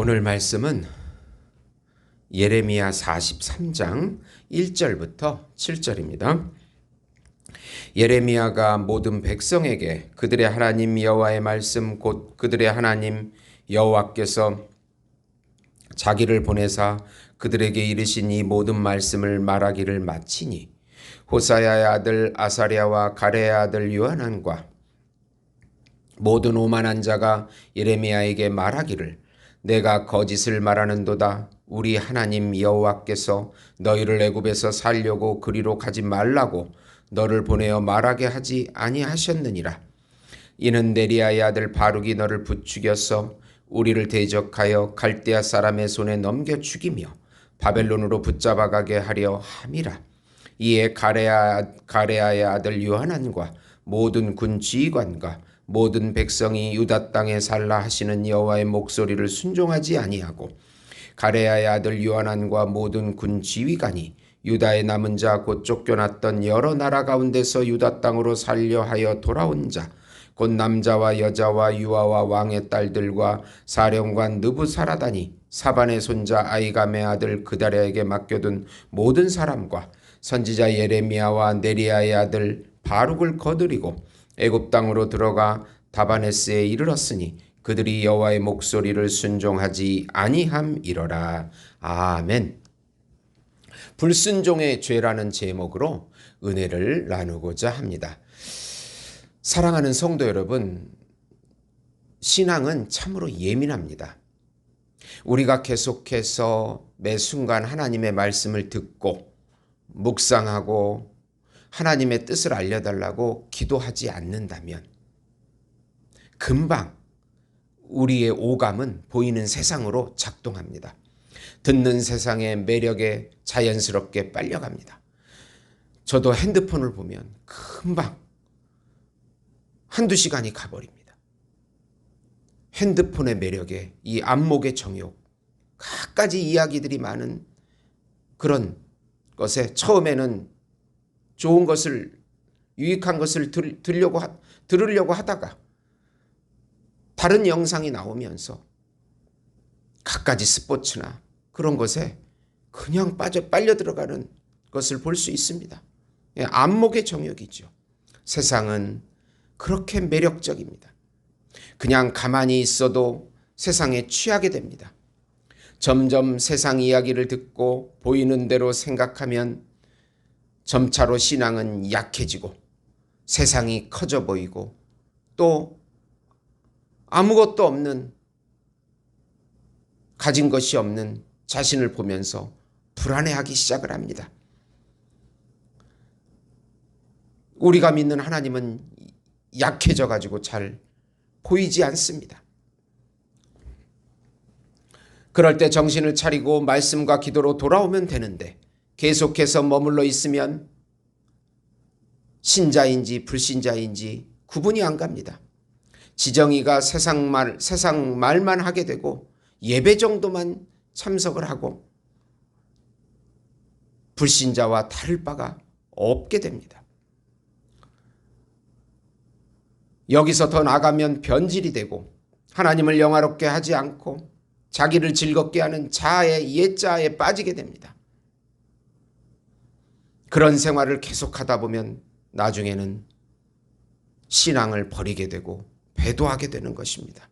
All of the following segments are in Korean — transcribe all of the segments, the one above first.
오늘 말씀은 예레미야 43장 1절부터 7절입니다. 예레미야가 모든 백성에게 그들의 하나님 여호와의 말씀 곧 그들의 하나님 여호와께서 자기를 보내사 그들에게 이르신 이 모든 말씀을 말하기를 마치니 호사야의 아들 아사랴와 가레의 아들 요하난과 모든 오만한 자가 예레미야에게 말하기를 내가 거짓을 말하는도다. 우리 하나님 여호와께서 너희를 애굽에서 살려고 그리로 가지 말라고 너를 보내어 말하게 하지 아니하셨느니라. 이는 네리야의 아들 바룩이 너를 부추겨서 우리를 대적하여 갈대아 사람의 손에 넘겨 죽이며 바벨론으로 붙잡아 가게 하려 함이라. 이에 가레아의 아들 요하난과 모든 군 지휘관과 모든 백성이 유다 땅에 살라 하시는 여호와의 목소리를 순종하지 아니하고 가레아의 아들 요하난과 모든 군 지휘관이 유다의 남은 자 곧 쫓겨났던 여러 나라 가운데서 유다 땅으로 살려 하여 돌아온 자 곧 남자와 여자와 유아와 왕의 딸들과 사령관 느부사라다니 사반의 손자 아이감의 아들 그다랴에게 맡겨둔 모든 사람과 선지자 예레미야와 네리야의 아들 바룩을 거느리고 애굽 땅으로 들어가 다바네스에 이르렀으니 그들이 여호와의 목소리를 순종하지 아니함이러라. 아멘. 불순종의 죄라는 제목으로 은혜를 나누고자 합니다. 사랑하는 성도 여러분, 신앙은 참으로 예민합니다. 우리가 계속해서 매 순간 하나님의 말씀을 듣고 묵상하고 하나님의 뜻을 알려달라고 기도하지 않는다면 금방 우리의 오감은 보이는 세상으로 작동합니다. 듣는 세상의 매력에 자연스럽게 빨려갑니다. 저도 핸드폰을 보면 금방 한두 시간이 가버립니다. 핸드폰의 매력에 이 안목의 정욕, 갖가지 이야기들이 많은 그런 것에 처음에는 좋은 것을, 유익한 것을 들으려고 하다가 다른 영상이 나오면서 갖가지 스포츠나 그런 것에 그냥 빨려 들어가는 것을 볼 수 있습니다. 안목의 정욕이죠. 세상은 그렇게 매력적입니다. 그냥 가만히 있어도 세상에 취하게 됩니다. 점점 세상 이야기를 듣고 보이는 대로 생각하면 점차로 신앙은 약해지고 세상이 커져 보이고 또 아무것도 없는, 가진 것이 없는 자신을 보면서 불안해하기 시작을 합니다. 우리가 믿는 하나님은 약해져 가지고 잘 보이지 않습니다. 그럴 때 정신을 차리고 말씀과 기도로 돌아오면 되는데 계속해서 머물러 있으면 신자인지 불신자인지 구분이 안 갑니다. 지정이가 세상 말만 하게 되고 예배 정도만 참석을 하고 불신자와 다를 바가 없게 됩니다. 여기서 더 나가면 변질이 되고 하나님을 영화롭게 하지 않고 자기를 즐겁게 하는 자아의 옛자아에 빠지게 됩니다. 그런 생활을 계속하다 보면 나중에는 신앙을 버리게 되고 배도하게 되는 것입니다.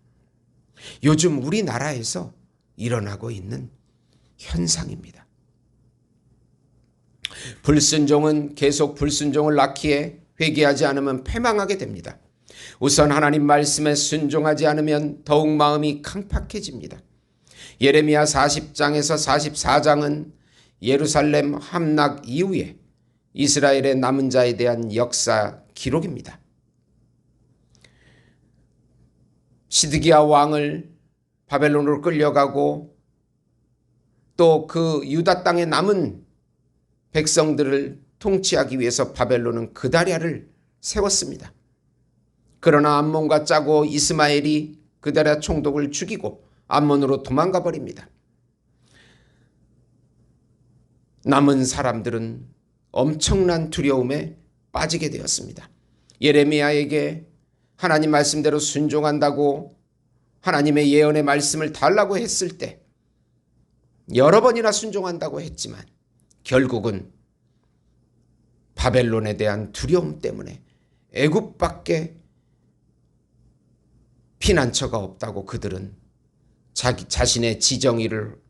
요즘 우리나라에서 일어나고 있는 현상입니다. 불순종은 계속 불순종을 낳기에 회개하지 않으면 패망하게 됩니다. 우선 하나님 말씀에 순종하지 않으면 더욱 마음이 강팍해집니다. 예레미야 40장에서 44장은 예루살렘 함락 이후에 이스라엘의 남은 자에 대한 역사 기록입니다. 시드기야 왕을 바벨론으로 끌려가고 또 그 유다 땅에 남은 백성들을 통치하기 위해서 바벨론은 그다랴를 세웠습니다. 그러나 암몬과 짜고 이스마엘이 그다랴 총독을 죽이고 암몬으로 도망가 버립니다. 남은 사람들은 엄청난 두려움에 빠지게 되었습니다. 예레미야에게 하나님 말씀대로 순종한다고 하나님의 예언의 말씀을 달라고 했을 때 여러 번이나 순종한다고 했지만 결국은 바벨론에 대한 두려움 때문에 애굽밖에 피난처가 없다고 그들은 자신의 지정의를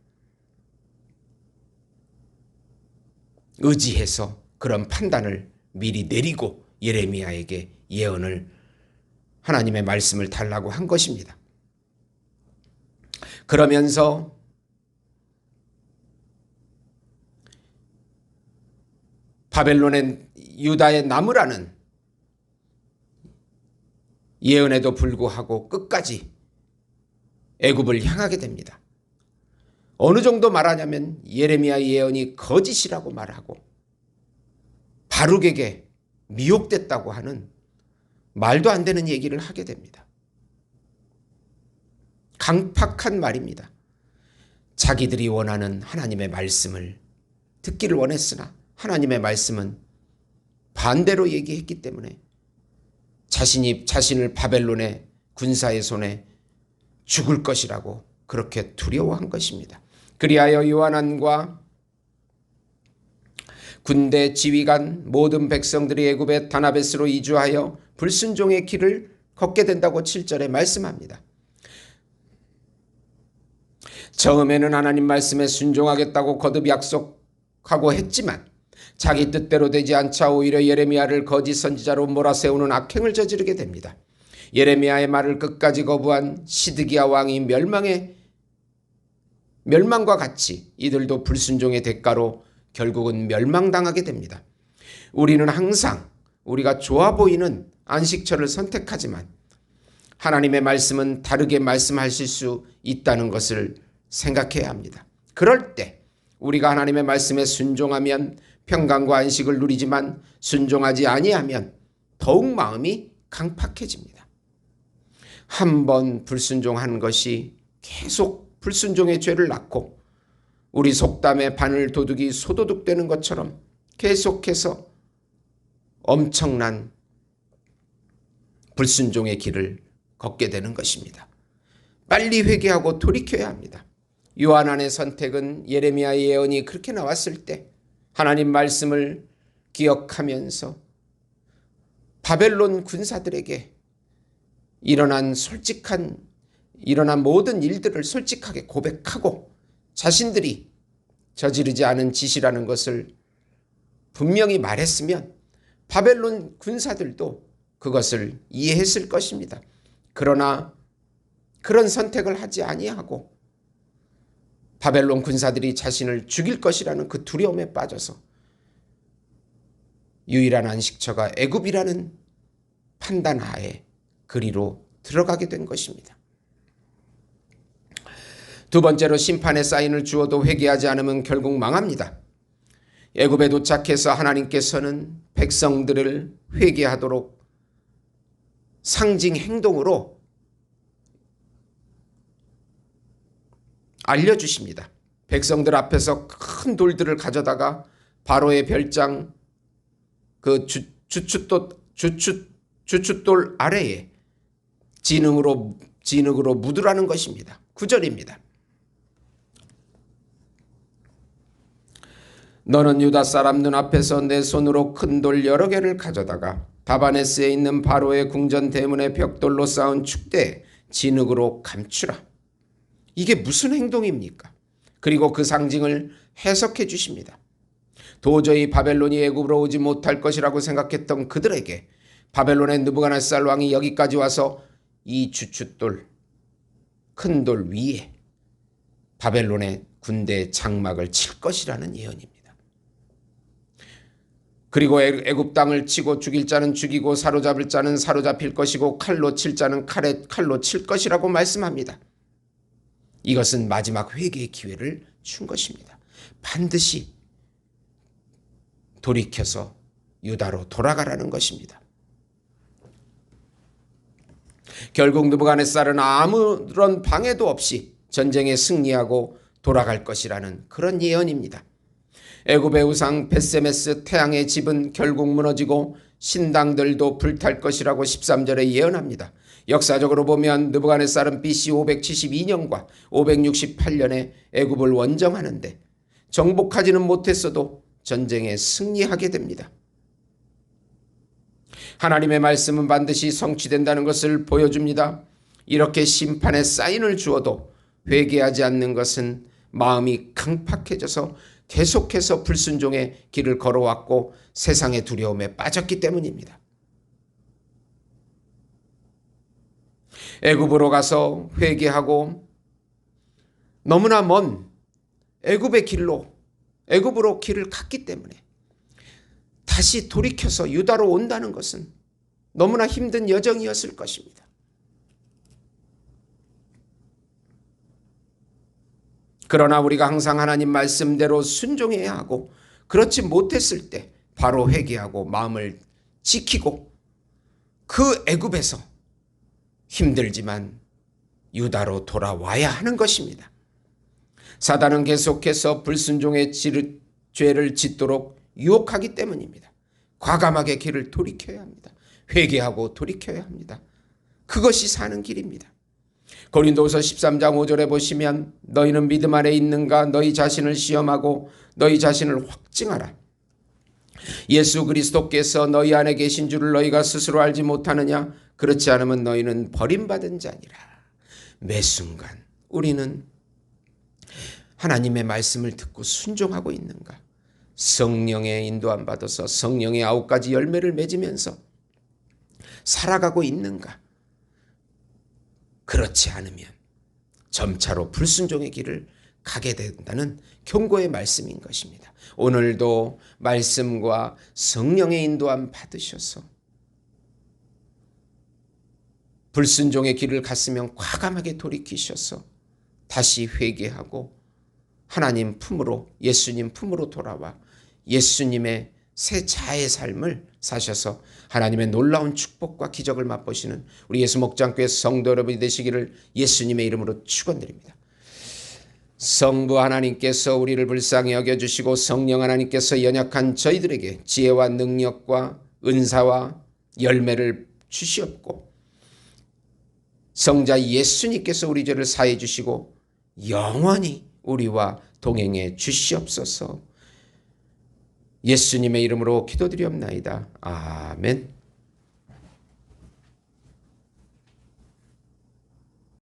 의지해서 그런 판단을 미리 내리고 예레미야에게 예언을 하나님의 말씀을 달라고 한 것입니다. 그러면서 바벨론의 유다의 나무라는 예언에도 불구하고 끝까지 애굽을 향하게 됩니다. 어느 정도 말하냐면 예레미야 예언이 거짓이라고 말하고 바룩에게 미혹됐다고 하는 말도 안 되는 얘기를 하게 됩니다. 강팍한 말입니다. 자기들이 원하는 하나님의 말씀을 듣기를 원했으나 하나님의 말씀은 반대로 얘기했기 때문에 자신을 바벨론의 군사의 손에 죽을 것이라고 그렇게 두려워한 것입니다. 그리하여 요하난과 군대 지휘관 모든 백성들이 애굽의 다나베스로 이주하여 불순종의 길을 걷게 된다고 7절에 말씀합니다. 처음에는 하나님 말씀에 순종하겠다고 거듭 약속하고 했지만 자기 뜻대로 되지 않자 오히려 예레미야를 거짓 선지자로 몰아세우는 악행을 저지르게 됩니다. 예레미야의 말을 끝까지 거부한 시드기야 왕이 멸망과 같이 이들도 불순종의 대가로 결국은 멸망당하게 됩니다. 우리는 항상 우리가 좋아 보이는 안식처를 선택하지만 하나님의 말씀은 다르게 말씀하실 수 있다는 것을 생각해야 합니다. 그럴 때 우리가 하나님의 말씀에 순종하면 평강과 안식을 누리지만 순종하지 아니하면 더욱 마음이 강팍해집니다. 한번 불순종한 것이 계속 불순종의 죄를 낳고 우리 속담에 바늘 도둑이 소도둑 되는 것처럼 계속해서 엄청난 불순종의 길을 걷게 되는 것입니다. 빨리 회개하고 돌이켜야 합니다. 요하난의 선택은 예레미야의 예언이 그렇게 나왔을 때 하나님 말씀을 기억하면서 바벨론 군사들에게 일어난 모든 일들을 솔직하게 고백하고 자신들이 저지르지 않은 짓이라는 것을 분명히 말했으면 바벨론 군사들도 그것을 이해했을 것입니다. 그러나 그런 선택을 하지 아니하고 바벨론 군사들이 자신을 죽일 것이라는 그 두려움에 빠져서 유일한 안식처가 애굽이라는 판단하에 그리로 들어가게 된 것입니다. 두 번째로 심판의 사인을 주어도 회개하지 않으면 결국 망합니다. 애굽에 도착해서 하나님께서는 백성들을 회개하도록 상징 행동으로 알려주십니다. 백성들 앞에서 큰 돌들을 가져다가 바로의 별장 그 주춧돌 아래에 진흙으로 묻으라는 것입니다. 9절입니다. 너는 유다 사람 눈앞에서 내 손으로 큰 돌 여러 개를 가져다가 다바네스에 있는 바로의 궁전 대문의 벽돌로 쌓은 축대에 진흙으로 감추라. 이게 무슨 행동입니까? 그리고 그 상징을 해석해 주십니다. 도저히 바벨론이 애굽으로 오지 못할 것이라고 생각했던 그들에게 바벨론의 느부갓네살 왕이 여기까지 와서 이 주춧돌 큰 돌 위에 바벨론의 군대의 장막을 칠 것이라는 예언입니다. 그리고 애굽 땅을 치고 죽일 자는 죽이고 사로잡을 자는 사로잡힐 것이고 칼로 칠 자는 칼로 칠 것이라고 말씀합니다. 이것은 마지막 회개의 기회를 준 것입니다. 반드시 돌이켜서 유다로 돌아가라는 것입니다. 결국 느부갓네살은 아무런 방해도 없이 전쟁에 승리하고 돌아갈 것이라는 그런 예언입니다. 애굽의 우상 벳세메스 태양의 집은 결국 무너지고 신당들도 불탈 것이라고 13절에 예언합니다. 역사적으로 보면 느부갓네살은 BC 572년과 568년에 애굽을 원정하는데 정복하지는 못했어도 전쟁에 승리하게 됩니다. 하나님의 말씀은 반드시 성취된다는 것을 보여줍니다. 이렇게 심판의 사인을 주어도 회개하지 않는 것은 마음이 강팍해져서 계속해서 불순종의 길을 걸어왔고 세상의 두려움에 빠졌기 때문입니다. 애굽으로 가서 회개하고 너무나 먼 애굽의 길로 애굽으로 길을 갔기 때문에 다시 돌이켜서 유다로 온다는 것은 너무나 힘든 여정이었을 것입니다. 그러나 우리가 항상 하나님 말씀대로 순종해야 하고 그렇지 못했을 때 바로 회개하고 마음을 지키고 그 애굽에서 힘들지만 유다로 돌아와야 하는 것입니다. 사단은 계속해서 불순종의 죄를 짓도록 유혹하기 때문입니다. 과감하게 길을 돌이켜야 합니다. 회개하고 돌이켜야 합니다. 그것이 사는 길입니다. 고린도후서 13장 5절에 보시면 너희는 믿음 안에 있는가 너희 자신을 시험하고 너희 자신을 확증하라. 예수 그리스도께서 너희 안에 계신 줄을 너희가 스스로 알지 못하느냐? 그렇지 않으면 너희는 버림받은 자니라. 매 순간 우리는 하나님의 말씀을 듣고 순종하고 있는가? 성령의 인도함 받아서 성령의 9가지 열매를 맺으면서 살아가고 있는가? 그렇지 않으면 점차로 불순종의 길을 가게 된다는 경고의 말씀인 것입니다. 오늘도 말씀과 성령의 인도함 받으셔서 불순종의 길을 갔으면 과감하게 돌이키셔서 다시 회개하고 하나님 품으로 예수님 품으로 돌아와 예수님의 새 자의 삶을 사셔서 하나님의 놀라운 축복과 기적을 맛보시는 우리 예수 목장교회 성도 여러분이 되시기를 예수님의 이름으로 축원드립니다. 성부 하나님께서 우리를 불쌍히 여겨주시고 성령 하나님께서 연약한 저희들에게 지혜와 능력과 은사와 열매를 주시옵고 성자 예수님께서 우리 죄를 사해 주시고 영원히 우리와 동행해 주시옵소서. 예수님의 이름으로 기도드리옵나이다. 아멘.